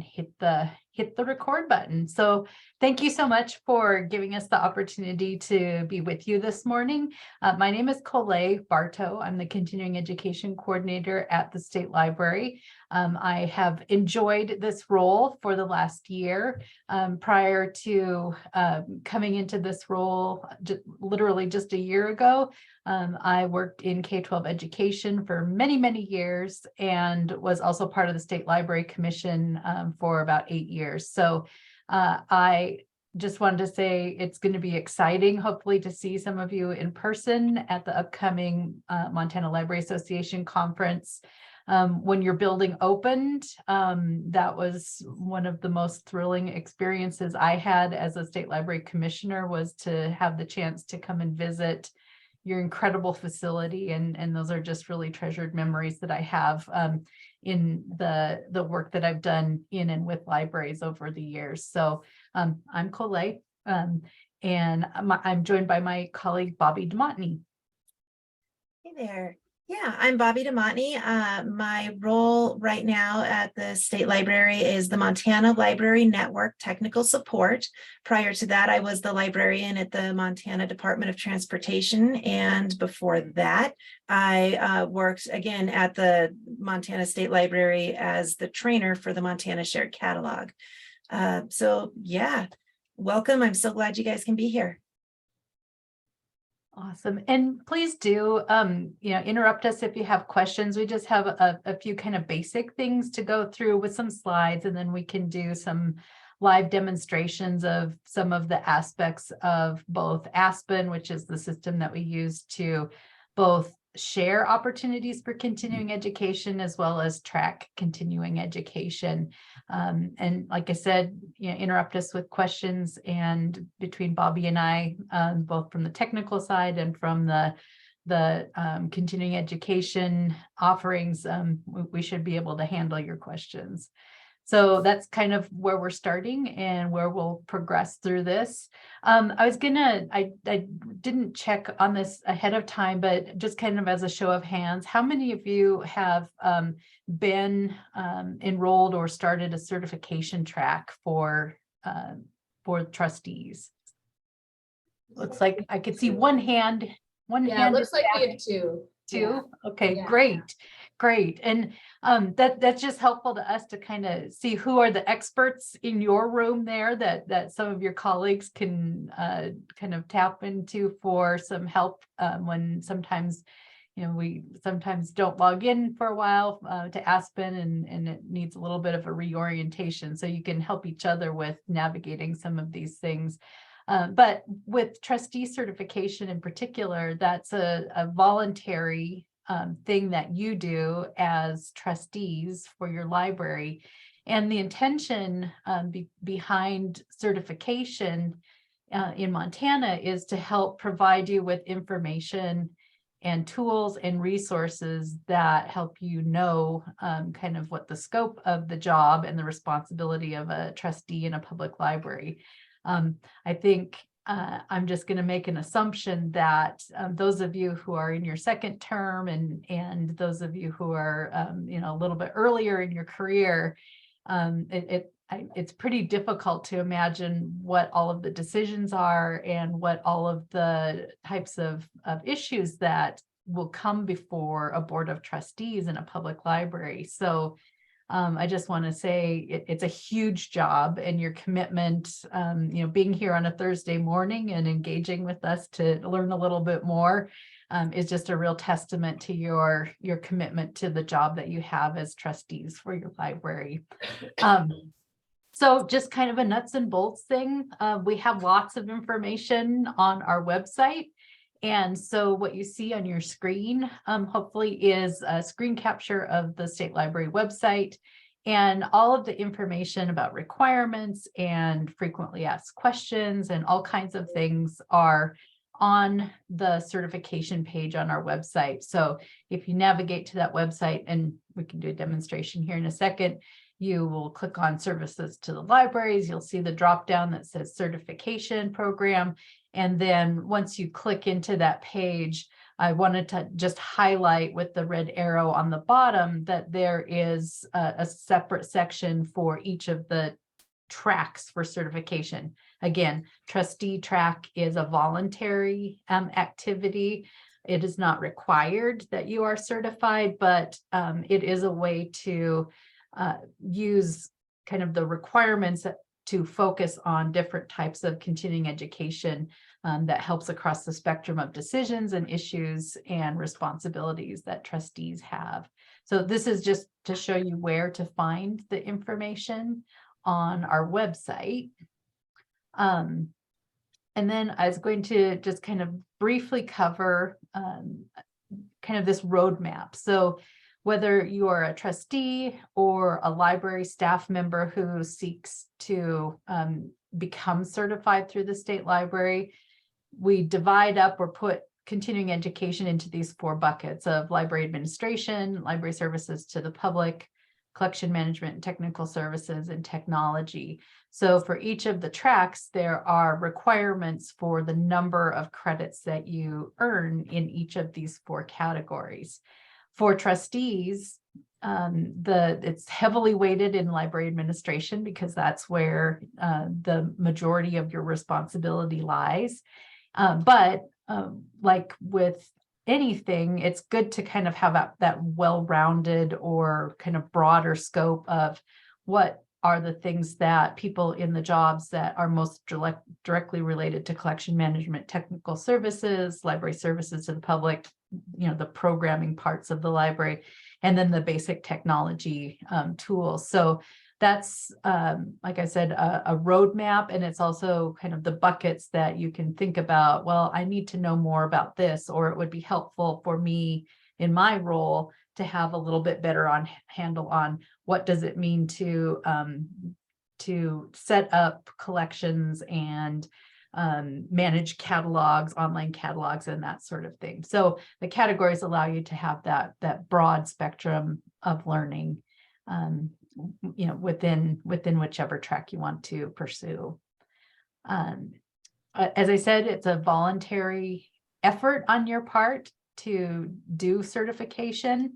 hit the record button. So thank you so much for giving us the opportunity to be with you this morning. My name is Colette Bartow. I'm the Continuing Education Coordinator at the State Library. I have enjoyed this role for the last year. Prior to coming into this role, literally just a year ago, I worked in K-12 education for many, many years and was also part of the State Library Commission for about 8 years. So I just wanted to say it's going to be exciting, hopefully, to see some of you in person at the upcoming Montana Library Association conference. When your building opened, that was one of the most thrilling experiences I had as a state library commissioner, was to have the chance to come and visit your incredible facility. And those are just really treasured memories that I have in the work that I've done in and with libraries over the years. So I'm Colette, and I'm joined by my colleague, Bobby DeMontney. Hey there. Yeah, I'm Bobby DeMontney. My role right now at the State Library is the Montana Library Network Technical Support. Prior to that, I was the librarian at the Montana Department of Transportation. And before that, I worked again at the Montana State Library as the trainer for the Montana Shared Catalog. So yeah, welcome. I'm so glad you guys can be here. Awesome. And please do, interrupt us if you have questions. We just have a few kind of basic things to go through with some slides, and then we can do some live demonstrations of some of the aspects of both ASPeN, which is the system that we use to both share opportunities for continuing education as well as track continuing education. And like I said, interrupt us with questions, and between Bobby and I, both from the technical side and from the continuing education offerings, we should be able to handle your questions. So that's kind of where we're starting and where we'll progress through this. I didn't check on this ahead of time, but just kind of as a show of hands, how many of you have been enrolled or started a certification track for trustees? Looks like I could see one hand. Yeah, it looks like we have two. Yeah. Okay, yeah. Great. And that's just helpful to us to kind of see who are the experts in your room there that some of your colleagues can kind of tap into for some help when sometimes, we sometimes don't log in for a while to ASPeN, and it needs a little bit of a reorientation. So you can help each other with navigating some of these things. But with trustee certification in particular, that's a voluntary thing that you do as trustees for your library. And the intention behind certification in Montana is to help provide you with information and tools and resources that help you know kind of what the scope of the job and the responsibility of a trustee in a public library. I think I'm just going to make an assumption that those of you who are in your second term and those of you who are a little bit earlier in your career, it's pretty difficult to imagine what all of the decisions are and what all of the types of issues that will come before a board of trustees in a public library. So I just want to say it's a huge job, and your commitment, being here on a Thursday morning and engaging with us to learn a little bit more is just a real testament to your commitment to the job that you have as trustees for your library. So just kind of a nuts and bolts thing. We have lots of information on our website. And so what you see on your screen, hopefully, is a screen capture of the State Library website, and all of the information about requirements and frequently asked questions and all kinds of things are on the certification page on our website. So if you navigate to that website, and we can do a demonstration here in a second, you will click on services to the libraries. You'll see the drop down that says certification program. And then once you click into that page, I wanted to just highlight with the red arrow on the bottom that there is a separate section for each of the tracks for certification. Again, trustee track is a voluntary activity. It is not required that you are certified, but it is a way to use kind of the requirements to focus on different types of continuing education that helps across the spectrum of decisions and issues and responsibilities that trustees have. So this is just to show you where to find the information on our website. And then I was going to just kind of briefly cover kind of this roadmap. So whether you are a trustee or a library staff member who seeks to become certified through the state library, we divide up or put continuing education into these 4 buckets of library administration, library services to the public, collection management, technical services, and technology. So for each of the tracks, there are requirements for the number of credits that you earn in each of these 4 categories. For trustees, it's heavily weighted in library administration because that's where the majority of your responsibility lies. But like with anything, it's good to kind of have that well-rounded or kind of broader scope of what are the things that people in the jobs that are most directly related to collection management, technical services, library services to the public, the programming parts of the library, and then the basic technology tools. So that's, like I said, a roadmap, and it's also kind of the buckets that you can think about, well, I need to know more about this, or it would be helpful for me in my role to have a little bit better handle on what does it mean to set up collections and manage catalogs, online catalogs, and that sort of thing. So the categories allow you to have that broad spectrum of learning, within whichever track you want to pursue. As I said, it's a voluntary effort on your part to do certification,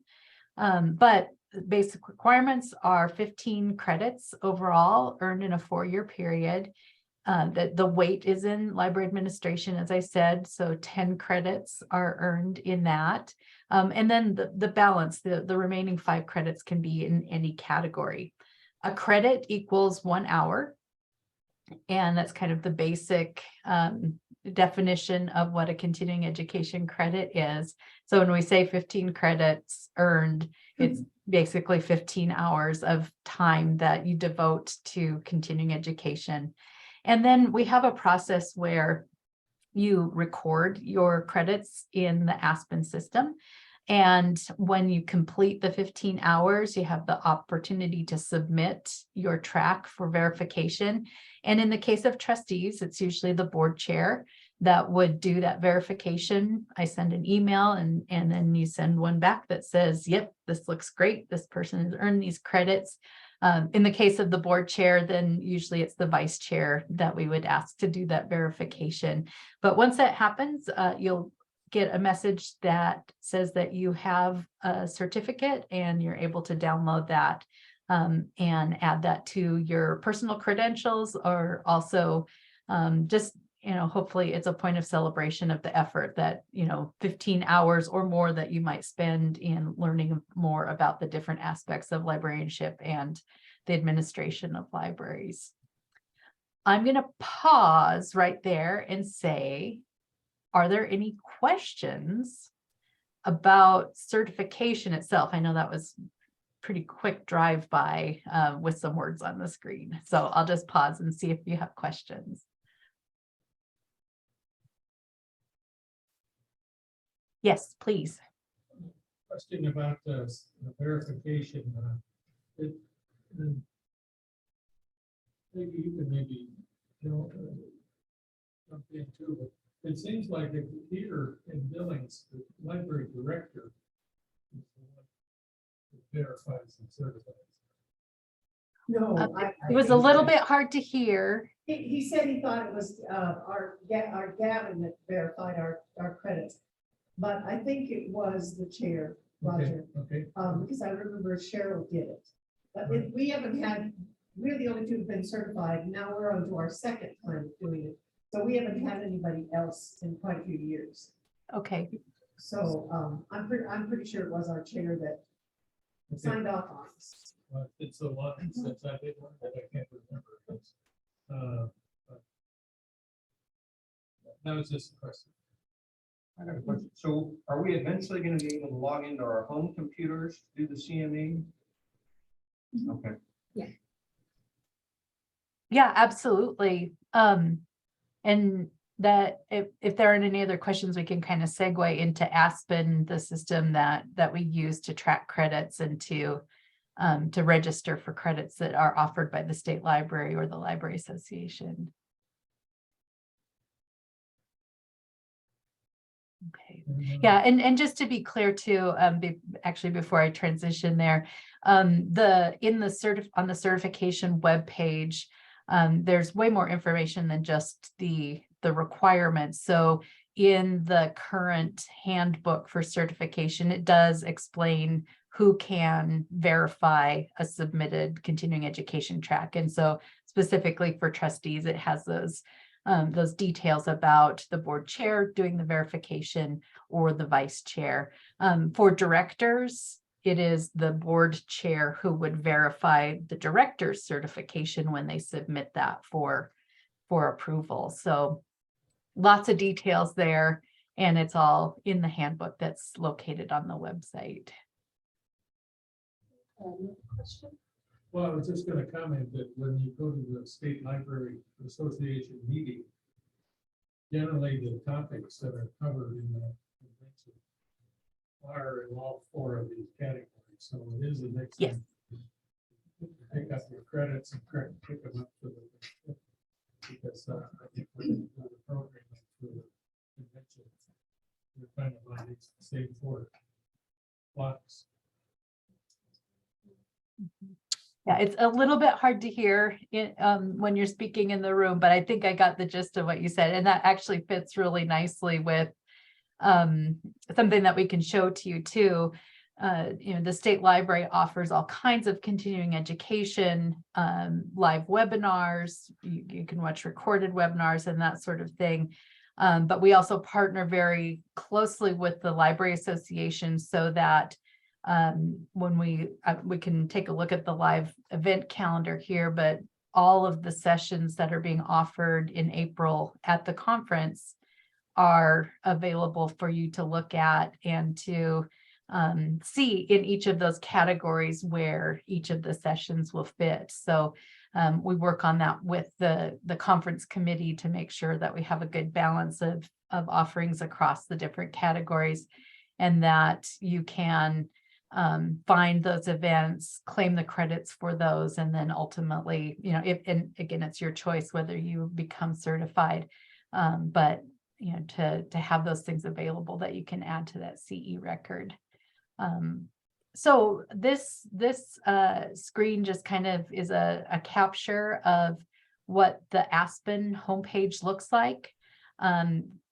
but basic requirements are 15 credits overall earned in a 4-year period. The weight is in library administration, as I said, so 10 credits are earned in that. And then the balance, the remaining 5 credits can be in any category. A credit equals 1 hour, and that's kind of the basic definition of what a continuing education credit is. So when we say 15 credits earned, it's basically 15 hours of time that you devote to continuing education. And then we have a process where you record your credits in the ASPeN system. And when you complete the 15 hours, you have the opportunity to submit your track for verification. And in the case of trustees, it's usually the board chair that would do that verification. I send an email and then you send one back that says, yep, this looks great. This person has earned these credits. In the case of the board chair, then usually it's the vice chair that we would ask to do that verification. But once that happens, you'll get a message that says that you have a certificate and you're able to download that and add that to your personal credentials, or also just, hopefully it's a point of celebration of the effort that, 15 hours or more that you might spend in learning more about the different aspects of librarianship and the administration of libraries. I'm going to pause right there and say, are there any questions about certification itself? I know that was pretty quick drive-by with some words on the screen. So I'll just pause and see if you have questions. Yes, please. Question about the verification. Maybe you can jump into it. It seems like if here in Billings, the library director is the one who verifies and certifies. No, It was a little bit hard to hear. He said he thought it was our Gavin that verified our credits. but I think it was the chair, Okay, Roger, okay. because I remember Cheryl did it. But we haven't had, we're the only two who've been certified. Now we're on to our second time of doing it. So we haven't had anybody else in quite a few years. Okay, So I'm pretty sure it was our chair that Okay. signed off on this. Well, it's a lot since I did one that I can't remember. But that was just a question. I got a question. So are we eventually going to be able to log into our home computers to do the CME? Okay. yeah, absolutely. And that if there aren't any other questions, we can kind of segue into ASPeN, the system that we use to track credits and to register for credits that are offered by the state library or the library association. Okay. Yeah, and just to be clear too, actually before I transition there, on the certification webpage, there's way more information than just the requirements. So in the current handbook for certification, it does explain who can verify a submitted continuing education track. And so specifically for trustees, it has those details about the board chair doing the verification or the vice chair. For directors, it is the board chair who would verify the director's certification when they submit that for approval. So lots of details there, and it's all in the handbook that's located on the website. Question? Well, I was just gonna comment that when you go to the State Library Association meeting, generally the topics that are covered in the convention are in all four of these categories, so it is a next. Yes. Pick up your credits and pick them up for the, because I think we're gonna do the program for the convention. We're kind of on these same four blocks. Yeah, it's a little bit hard to hear when you're speaking in the room, but I think I got the gist of what you said. And that actually fits really nicely with something that we can show to you too. The state library offers all kinds of continuing education, live webinars. You can watch recorded webinars and that sort of thing. But we also partner very closely with the Library Association so that when we can take a look at the live event calendar here, but all of the sessions that are being offered in April at the conference are available for you to look at and to see in each of those categories where each of the sessions will fit. So we work on that with the conference committee to make sure that we have a good balance of offerings across the different categories, and that you can find those events, claim the credits for those, and then ultimately, and again, it's your choice whether you become certified, but to have those things available that you can add to that CE record. So this screen just kind of is a capture of what the ASPeN homepage looks like.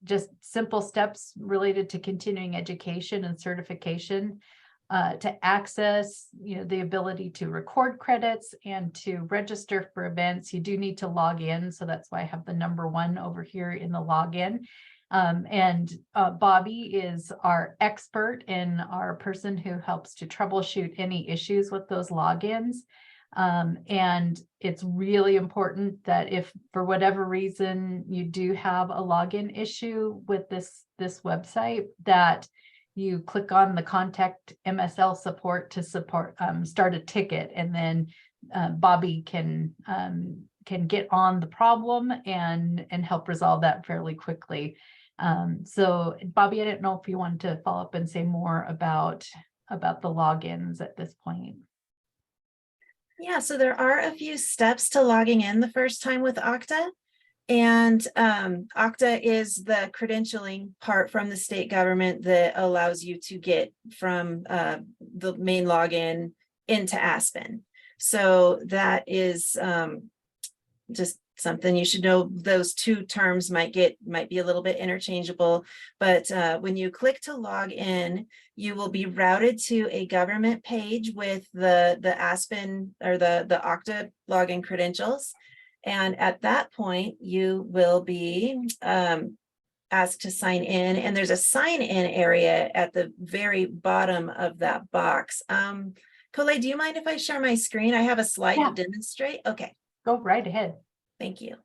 Just simple steps related to continuing education and certification. To access, the ability to record credits and to register for events, you do need to log in. So that's why I have the number 1 over here in the login. And Bobby is our expert and our person who helps to troubleshoot any issues with those logins. And it's really important that if for whatever reason you do have a login issue with this website, that you click on the contact MSL support to start a ticket, and then Bobby can get on the problem and help resolve that fairly quickly. So Bobby, I didn't know if you wanted to follow up and say more about the logins at this point. Yeah, so there are a few steps to logging in the first time with Okta. And Okta is the credentialing part from the state government that allows you to get from the main login into ASPeN. So that is just something you should know. Those two terms might be a little bit interchangeable, but when you click to log in, you will be routed to a government page with the ASPeN or the Okta login credentials. And at that point, you will be asked to sign in, and there's a sign in area at the very bottom of that box. Colette, do you mind if I share my screen? I have a slide Yeah. to demonstrate. Okay, Go right ahead. thank you.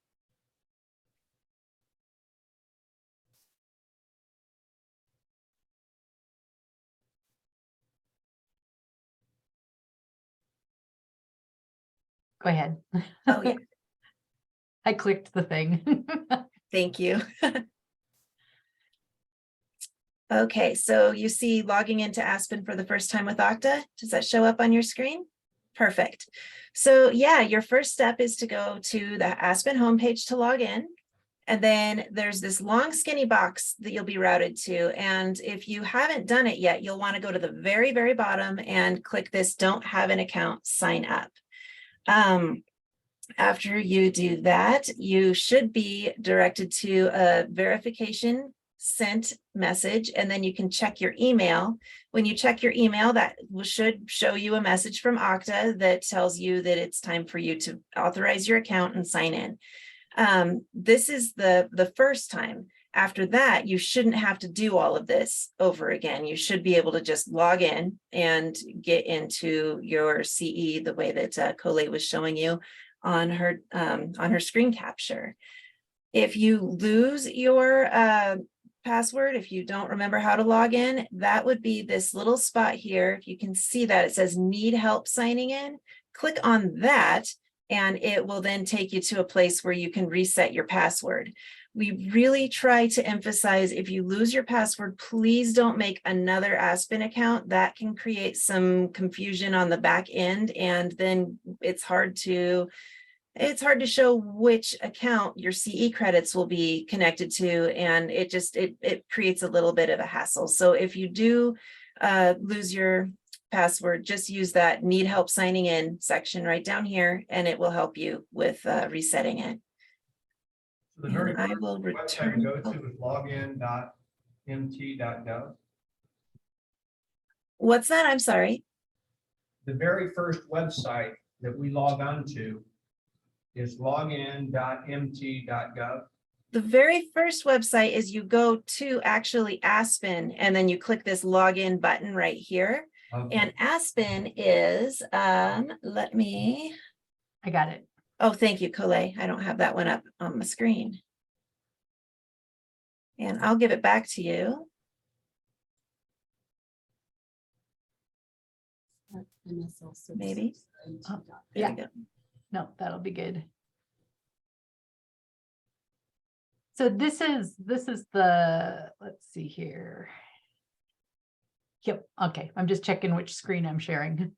Go ahead. Oh, yeah. I clicked the thing. Thank you. Okay, so you see logging into ASPeN for the first time with Okta. Does that show up on your screen? Perfect. So yeah, your first step is to go to the ASPeN homepage to log in. And then there's this long skinny box that you'll be routed to. And if you haven't done it yet, you'll want to go to the very, very bottom and click this "Don't have an account, sign up." After you do that, you should be directed to a verification sent message, and then you can check your email. When you check your email, that should show you a message from Okta that tells you that it's time for you to authorize your account and sign in. This is the first time. After that, you shouldn't have to do all of this over again. You should be able to just log in and get into your CE the way that Colette was showing you on her screen capture. If you lose your password, if you don't remember how to log in, that would be this little spot here. If you can see that, it says "Need help signing in." Click on that, and it will then take you to a place where you can reset your password. We really try to emphasize, if you lose your password, please don't make another ASPeN account. That can create some confusion on the back end, and then it's hard to show which account your CE credits will be connected to, and it creates a little bit of a hassle. So if you do lose your password, just use that "Need help signing in" section right down here, and it will help you with resetting it. So the very And I first will website return. to go to is login.mt.gov. What's that? I'm sorry. The very first website that we log on to is login.mt.gov. The very first website is you go to actually ASPeN, and then you click this login button right here. Okay. And ASPeN is, let me, I got it. oh, thank you, Colette. I don't have that one up on the screen. And I'll give it back to you. Maybe. Oh, There yeah. we go. No, that'll be good. So this is the, let's see here. Yep, okay, I'm just checking which screen I'm sharing.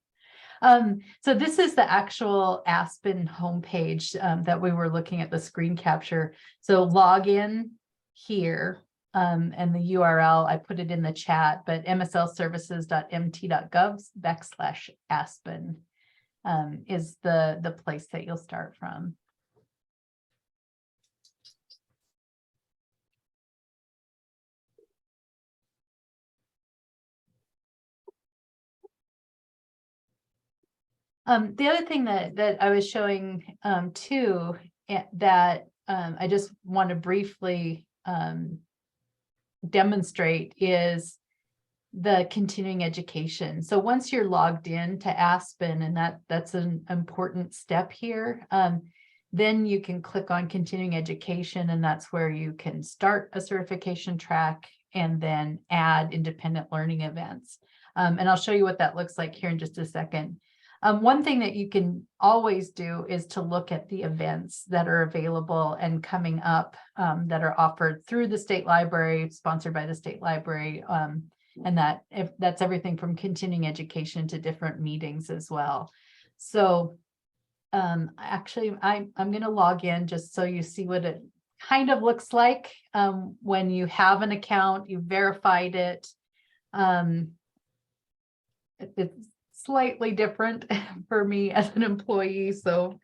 So this is the actual ASPeN homepage that we were looking at the screen capture. So log in here, and the URL, I put it in the chat, but mslservices.mt.gov/ASPeN is the place that you'll start from. The other thing that I was showing too, that I just want to briefly demonstrate is the continuing education. So once you're logged in to ASPeN, and that's an important step here, then you can click on continuing education, and that's where you can start a certification track and then add independent learning events. And I'll show you what that looks like here in just a second. One thing that you can always do is to look at the events that are available and coming up that are offered through the state library, sponsored by the state library. And that's everything from continuing education to different meetings as well. So actually, I'm going to log in just so you see what it kind of looks like when you have an account, you verified it. It's slightly different for me as an employee. So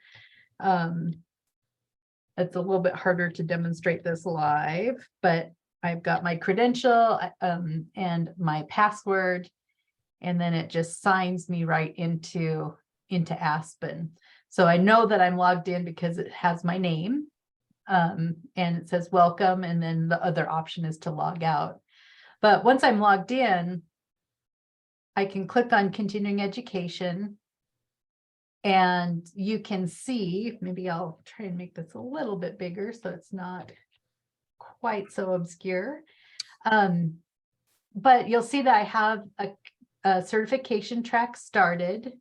It's a little bit harder to demonstrate this live, but I've got my credential and my password, and then it just signs me right into ASPeN. So I know that I'm logged in because it has my name, and it says welcome, and then the other option is to log out. But once I'm logged in, I can click on continuing education, and you can see, maybe I'll try and make this a little bit bigger so it's not quite so obscure. But you'll see that I have a certification track started.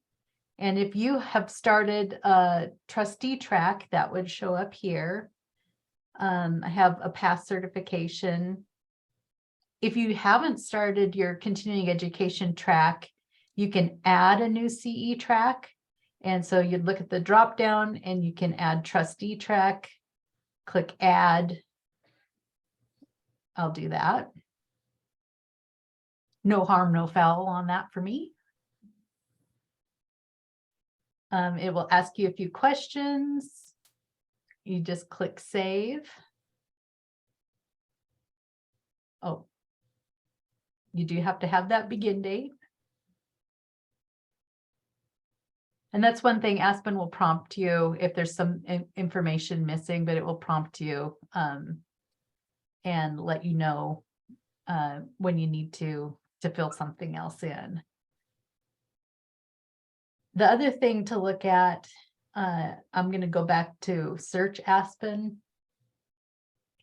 And if you have started a trustee track, that would show up here. I have a past certification. If you haven't started your continuing education track, you can add a new CE track. And so you'd look at the drop down and you can add trustee track, click add. I'll do that. No harm, no foul on that for me. It will ask you a few questions. You just click save. Oh, you do have to have that begin date. And that's one thing ASPeN will prompt you if there's some information missing, but it will prompt you and let you know when you need to fill something else in. The other thing to look at, I'm going to go back to search ASPeN.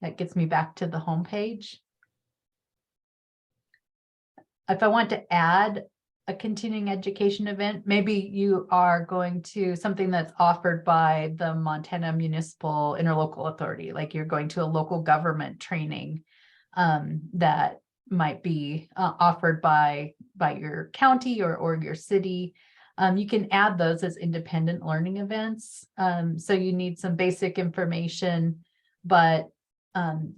That gets me back to the home page. If I want to add a continuing education event, maybe you are going to something that's offered by the Montana Municipal Interlocal Authority, like you're going to a local government training that might be offered by your county or your city. You can add those as independent learning events. So you need some basic information, but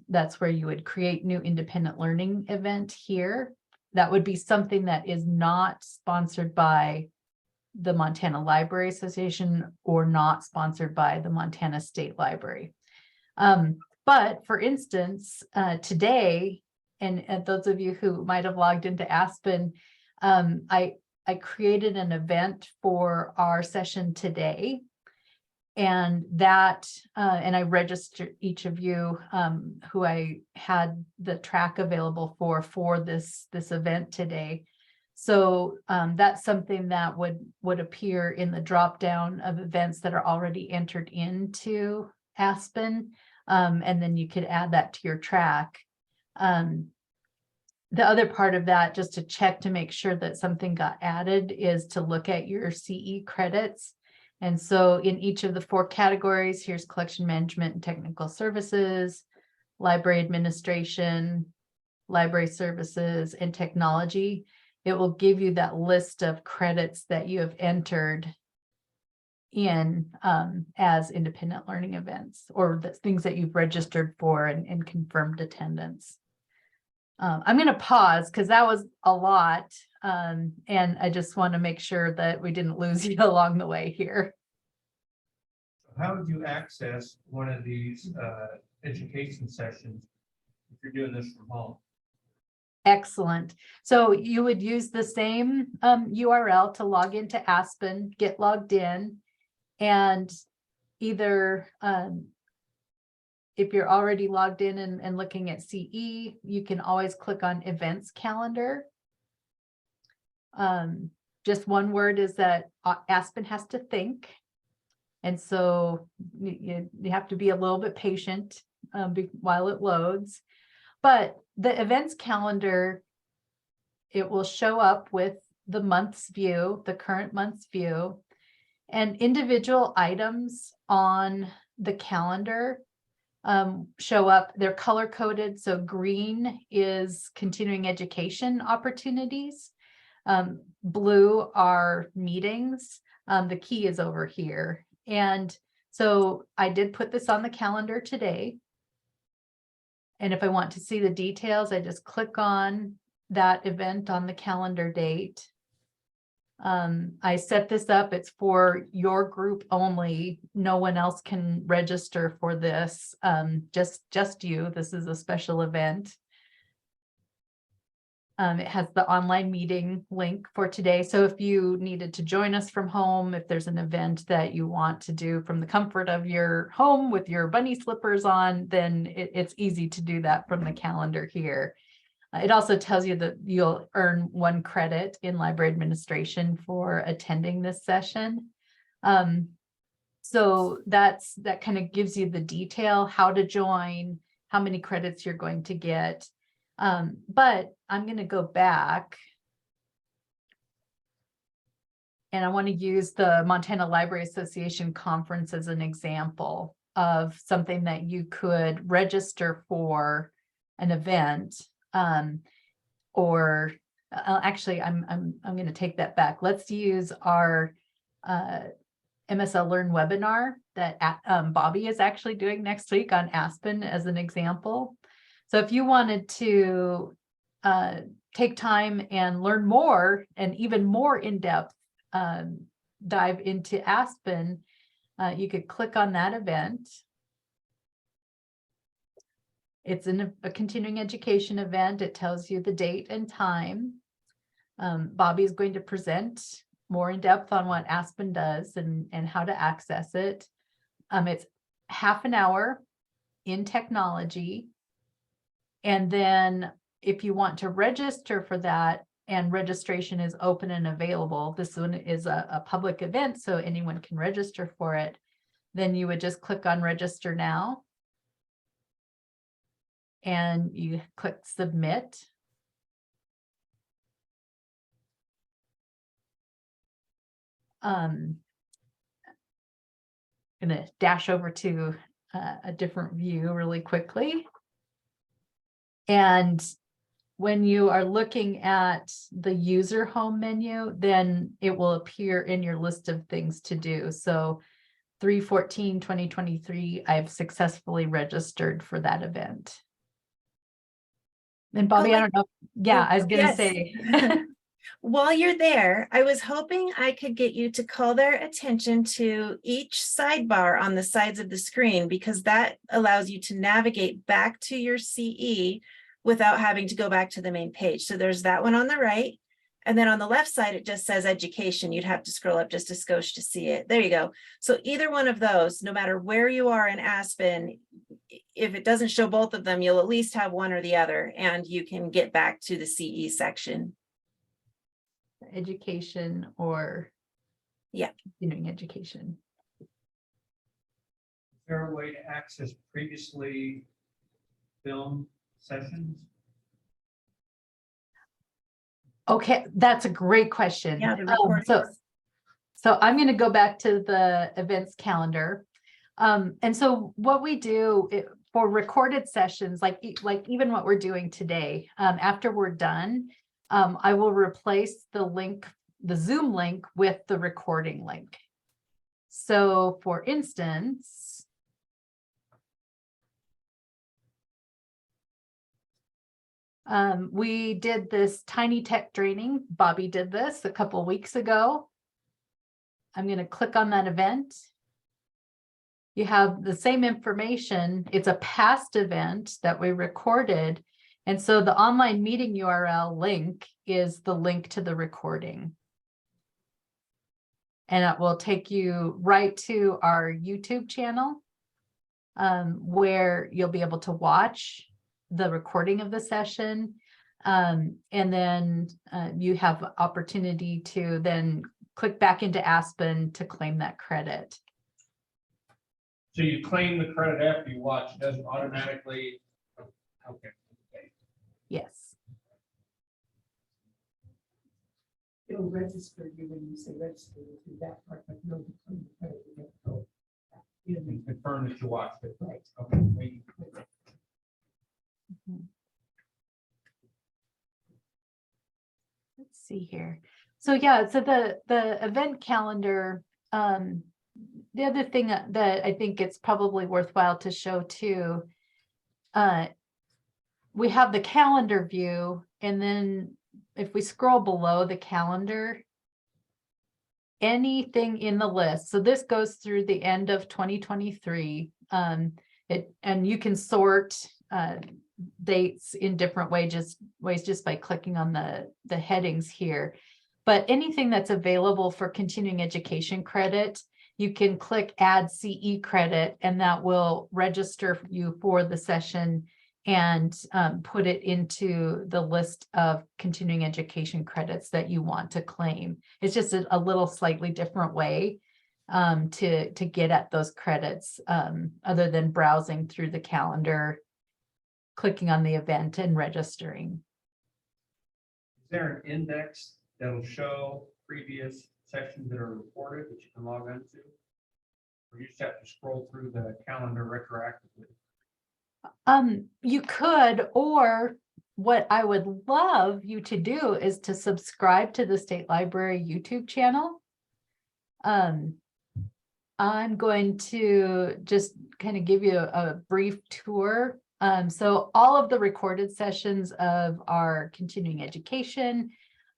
that's where you would create new independent learning event here. That would be something that is not sponsored by the Montana Library Association or not sponsored by the Montana State Library. But for instance, today, and those of you who might have logged into ASPeN, I created an event for our session today. And that, and I registered each of you who I had the track available for this event today. So that's something that would appear in the drop down of events that are already entered into ASPeN, and then you could add that to your track. The other part of that, just to check to make sure that something got added, is to look at your CE credits. And so in each of the 4 categories, here's collection management and technical services, library administration, library services, and technology. It will give you that list of credits that you have entered in as independent learning events, or the things that you've registered for and confirmed attendance. I'm going to pause because that was a lot. And I just want to make sure that we didn't lose you along the way here. How would you access one of these education sessions if you're doing this from home? Excellent. So you would use the same URL to log into ASPeN, get logged in, and either if you're already logged in and looking at CE, you can always click on events calendar. Just one word is that ASPeN has to think. And so you have to be a little bit patient while it loads. But the events calendar, it will show up with the month's view, the current month's view, and individual items on the calendar show up. They're color coded. So green is continuing education opportunities. Blue are meetings. The key is over here. And so I did put this on the calendar today. And if I want to see the details, I just click on that event on the calendar date. I set this up, it's for your group only. No one else can register for this, just you. This is a special event. It has the online meeting link for today. So if you needed to join us from home, if there's an event that you want to do from the comfort of your home with your bunny slippers on, then it's easy to do that from the calendar here. It also tells you that you'll earn 1 credit in library administration for attending this session. So that kind of gives you the detail, how to join, how many credits you're going to get. But I'm going to go back. And I want to use the Montana Library Association conference as an example of something that you could register for an event. Or actually, I'm going to take that back. Let's use our MSL Learn webinar that Bobby is actually doing next week on ASPeN as an example. So if you wanted to take time and learn more and even more in-depth dive into ASPeN, you could click on that event. It's a continuing education event. It tells you the date and time. Bobby is going to present more in depth on what ASPeN does and how to access it. It's half an hour in technology. And then if you want to register for that, and registration is open and available, this one is a public event, so anyone can register for it, then you would just click on register now. And you click submit. I'm going to dash over to a different view really quickly. And when you are looking at the user home menu, then it will appear in your list of things to do. So 3/14/2023, I've successfully registered for that event. And Bobby, I don't know. Yeah, I was going to Yes. say. While you're there, I was hoping I could get you to call their attention to each sidebar on the sides of the screen, because that allows you to navigate back to your CE without having to go back to the main page. So there's that one on the right. And then on the left side, it just says education. You'd have to scroll up just a skosh to see it. There you go. So either one of those, no matter where you are in ASPeN, if it doesn't show both of them, you'll at least have one or the other, and you can get back to the CE section. Education or continuing education. Is there a way to access previously filmed sessions? Okay, that's a great question. Yeah, the recordings. So I'm going to go back to the events calendar. And so what we do for recorded sessions, like even what we're doing today, after we're done, I will replace the link, the Zoom link, with the recording link. So for instance, we did this tiny tech training. Bobby did this a couple weeks ago. I'm going to click on that event. You have the same information. It's a past event that we recorded. And so the online meeting URL link is the link to the recording. And it will take you right to our YouTube channel, where you'll be able to watch the recording of the session. And then you have opportunity to then click back into ASPeN to claim that credit. So you claim the credit after you watch, it doesn't automatically, okay. Yes. It'll register you when you say register to that part, but no, you claim the credit, you have to go back. You know, Confirm that you watched it. Right. Okay. Thank you. Let's see here. So yeah, so the event calendar, the other thing that I think it's probably worthwhile to show too, we have the calendar view, and then if we scroll below the calendar, anything in the list. So this goes through the end of 2023. And you can sort dates in different ways just by clicking on the headings here. But anything that's available for continuing education credit, you can click add CE credit, and that will register you for the session and put it into the list of continuing education credits that you want to claim. It's just a little slightly different way to get at those credits, other than browsing through the calendar, clicking on the event and registering. Is there an index that'll show previous sessions that are recorded that you can log into? Or you just have to scroll through the calendar retroactively? You could, or what I would love you to do is to subscribe to the State Library YouTube channel. I'm going to just kind of give you a brief tour. So all of the recorded sessions of our continuing education,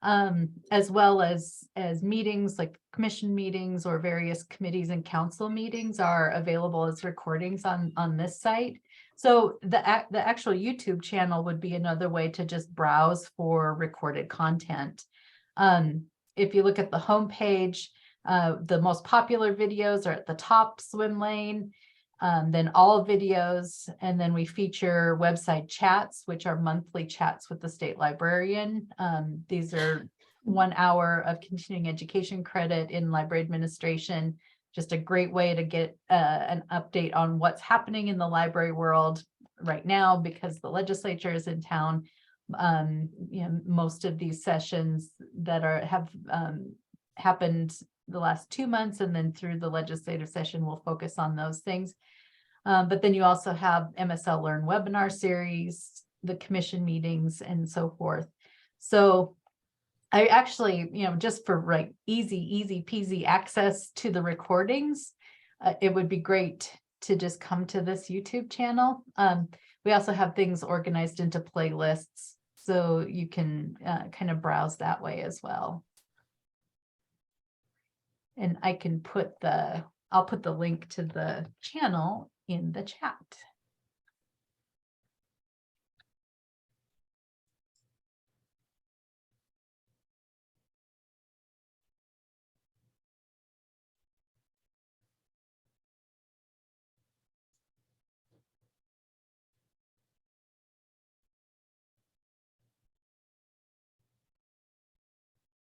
as well as meetings like commission meetings or various committees and council meetings, are available as recordings on this site. So the actual YouTube channel would be another way to just browse for recorded content. If you look at the homepage, the most popular videos are at the top, swim lane, then all videos, and then we feature website chats, which are monthly chats with the state librarian. These are 1 hour of continuing education credit in library administration. Just a great way to get an update on what's happening in the library world right now, because the legislature is in town. Most of these sessions that have happened the last 2 months, and then through the legislative session, we'll focus on those things. But then you also have MSL Learn webinar series, the commission meetings, and so forth. So I actually, just for easy peasy access to the recordings, it would be great to just come to this YouTube channel. We also have things organized into playlists, so you can kind of browse that way as well. And I can I'll put the link to the channel in the chat.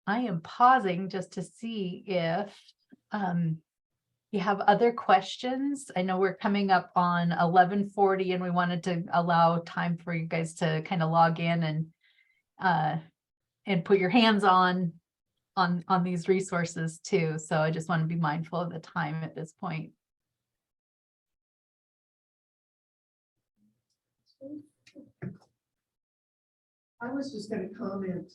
I am pausing just to see if you have other questions. I know we're coming up on 11:40, and we wanted to allow time for you guys to kind of log in and put your hands on these resources too. So I just want to be mindful of the time at this point. I was just gonna comment,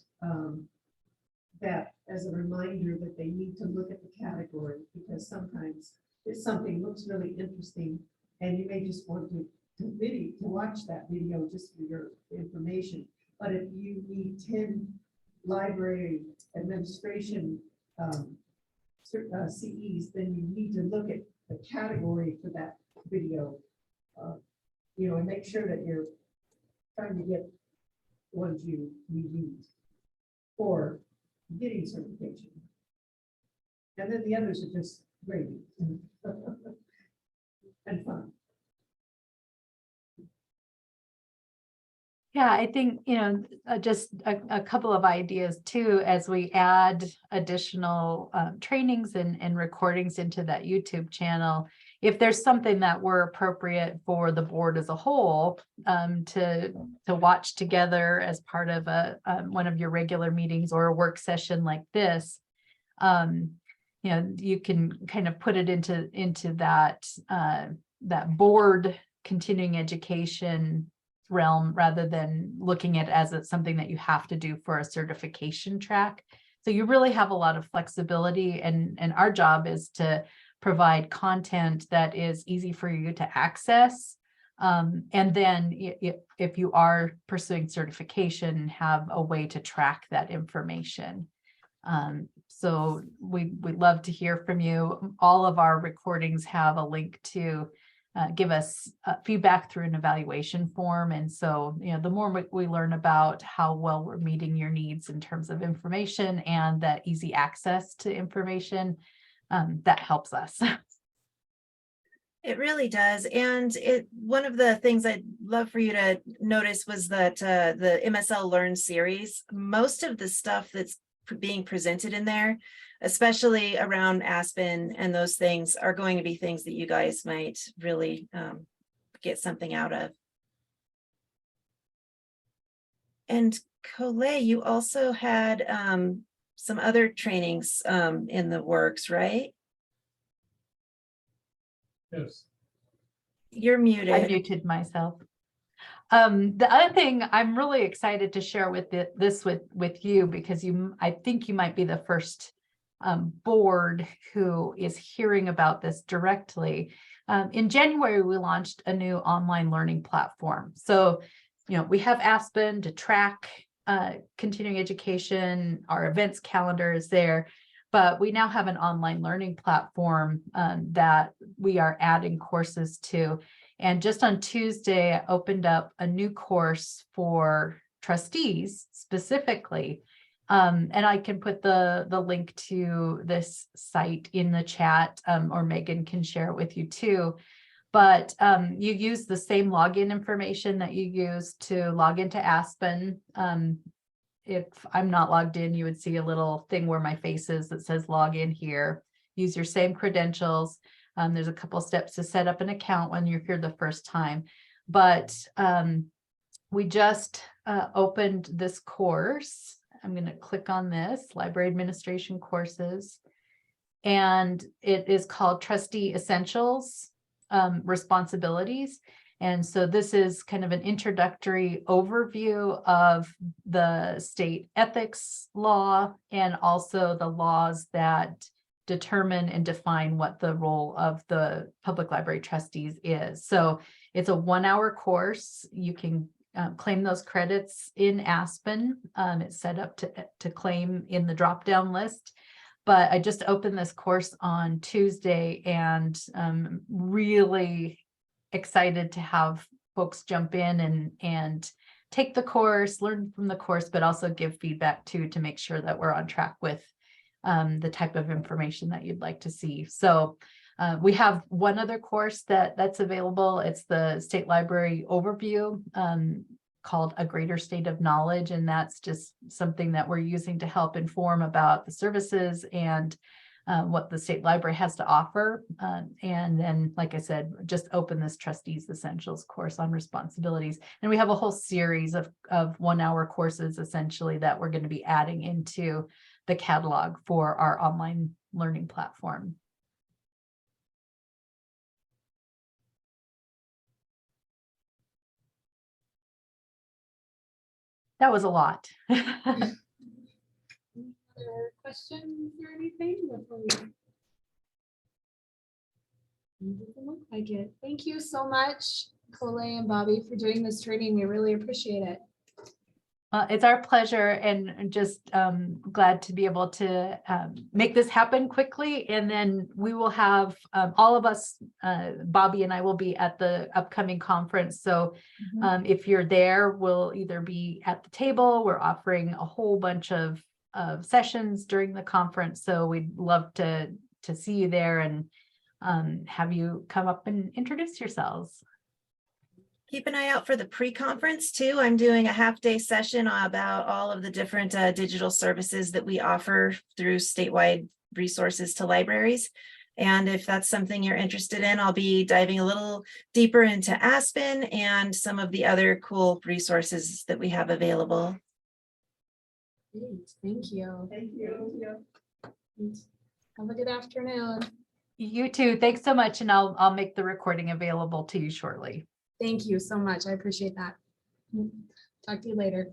that as a reminder that they need to look at the category, because sometimes if something looks really interesting and you may just want to watch that video just for your information. But if you need 10 library administration CEs, then you need to look at the category for that video, and make sure that you're trying to get ones you need for getting certification. And then the others are just gravy and fun. Yeah, I think, just a couple of ideas too, as we add additional trainings and recordings into that YouTube channel. If there's something that were appropriate for the board as a whole to watch together as part of one of your regular meetings or a work session like this, you can kind of put it into that board continuing education realm, rather than looking at it as something that you have to do for a certification track. So you really have a lot of flexibility, and our job is to provide content that is easy for you to access. And then if you are pursuing certification, have a way to track that information. So we'd love to hear from you. All of our recordings have a link to give us feedback through an evaluation form. And so, the more we learn about how well we're meeting your needs in terms of information and that easy access to information, that helps us. It really does. And one of the things I'd love for you to notice was that the MSL Learn series, most of the stuff that's being presented in there, especially around ASPeN and those things, are going to be things that you guys might really get something out of. And Colette, you also had some other trainings in the works, right? Yes. You're I muted. muted myself. The other thing I'm really excited to share with this with you, because I think you might be the first board who is hearing about this directly. In January, we launched a new online learning platform. So, we have ASPeN to track continuing education. Our events calendar is there. But we now have an online learning platform that we are adding courses to. And just on Tuesday, I opened up a new course for trustees specifically. And I can put the link to this site in the chat, or Megan can share it with you too. But you use the same login information that you use to log into ASPeN. If I'm not logged in, you would see a little thing where my face is that says log in here. Use your same credentials. There's a couple steps to set up an account when you're here the first time. But we just opened this course. I'm going to click on this, Library Administration Courses. And it is called Trustee Essentials Responsibilities. And so this is kind of an introductory overview of the state ethics law and also the laws that determine and define what the role of the public library trustees is. So it's a 1-hour course. You can claim those credits in ASPeN. It's set up to claim in the drop-down list. But I just opened this course on Tuesday, and really excited to have folks jump in and take the course, learn from the course, but also give feedback too, to make sure that we're on track with the type of information that you'd like to see. So we have one other course that's available. It's the State Library Overview, called A Greater State of Knowledge. And that's just something that we're using to help inform about the services and what the state library has to offer. And then, like I said, just open this Trustees Essentials course on responsibilities. And we have a whole series of 1-hour courses essentially that we're going to be adding into the catalog for our online learning platform. That was a lot. Other questions or anything before we? Doesn't look like it. Thank you so much, Colette and Bobby, for doing this training. We really appreciate it. It's our pleasure, and just glad to be able to make this happen quickly. And then we will have all of us, Bobby and I will be at the upcoming conference. So if you're there, we'll either be at the table. We're offering a whole bunch of sessions during the conference. So we'd love to see you there and have you come up and introduce yourselves. Keep an eye out for the pre-conference too. I'm doing a half-day session about all of the different digital services that we offer through statewide resources to libraries. And if that's something you're interested in, I'll be diving a little deeper into ASPeN and some of the other cool resources that we have available. Great. Thank you. Thank you. Have a good afternoon. You too. Thanks so much. And I'll make the recording available to you shortly. Thank you so much. I appreciate that. Talk to you later.